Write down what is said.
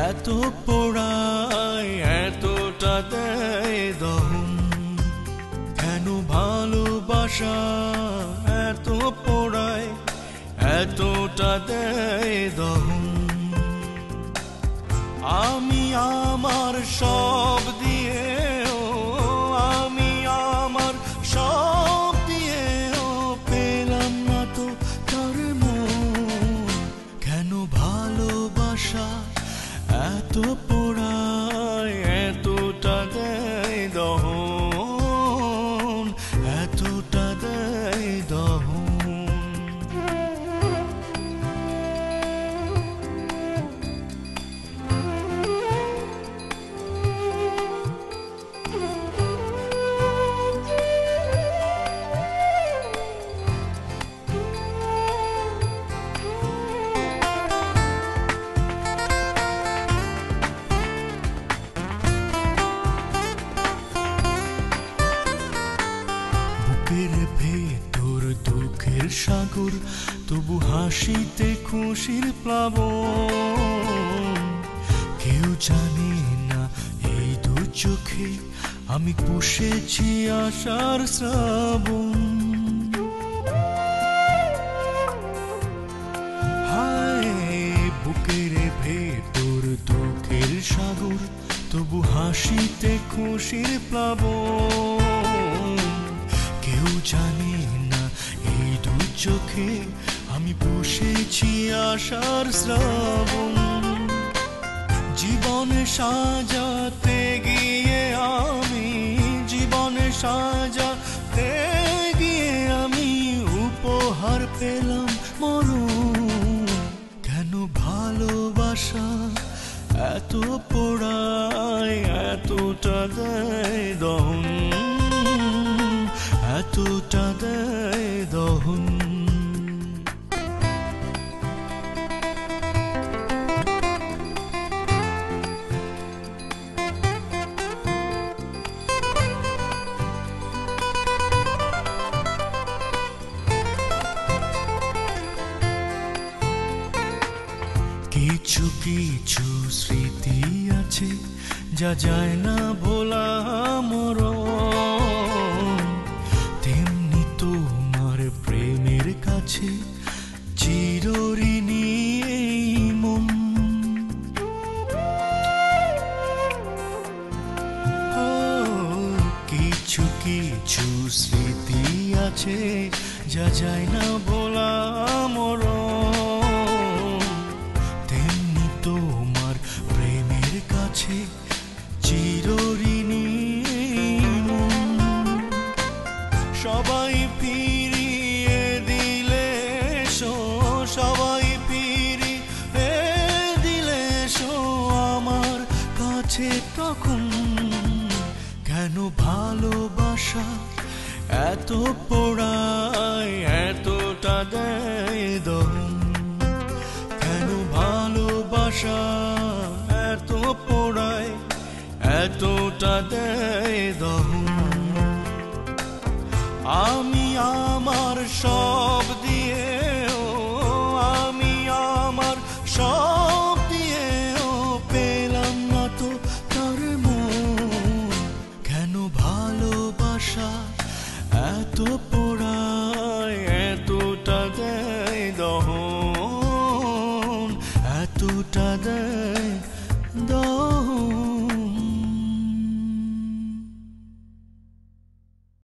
এত পোড়ায় এতটা দেয় দহন, কেন ভালোবাসা এত পোড়ায় এতটা দেয় দহন। আমি আমার সব দিয়েও, আমি আমার সব দিয়েও পেলাম না তো তার মন, কেন ভালোবাসা এত পোড়ায় এতটা দেয় দহন, এতটা দেয় দহন। ভেতর দুঃখের সাগর, তবু হাসিতে খুশির প্লাবন, কেউ জানে না এই দু চোখে আমি পুষেছি আশার শ্রাবণ। হায় বুকের ভেতর দুঃখের সাগর, তবু হাসিতে খুশির প্লাবন, কেউ জানে না এই দু চোখে আমি পুষেছি আশার শ্রাবণ। জীবনে সাজাতে গিয়ে আমি, জীবনে সাজাতে গিয়ে আমি উপহার পেলাম মরণ, কেন ভালোবাসা এত পোড়ায় এতটা দেয় দহন, এতটা দেয় দহন। কিছু কিছু স্মৃতি আছে যা যায় না ভোলা মরণ, তেমনি তোমার প্রেমের কাছে চিরঋণী এই মন। কিছু কিছু স্মৃতি আছে যা যায় না ভোলা মরণ, তেমনি তোমার প্রেমের কাছে চিরঋণী মন। সবাই ফিরিয়ে দিলে সবাই ফিরিয়ে দিলে আমার কাছে তখন, কেন ভালোবাসা এত পোড়ায় এতটা দেয় দহন, কেন ভালোবাসা এত পোড়ায় এতটা দেয় দহন। আমি আমার সব দিয়েও, আমি আমার সব দিয়েও পেলাম না তো তার মন, কেন ভালোবাসা এত পোড়ায় এতটা দেয় দহন, এতটা দেয়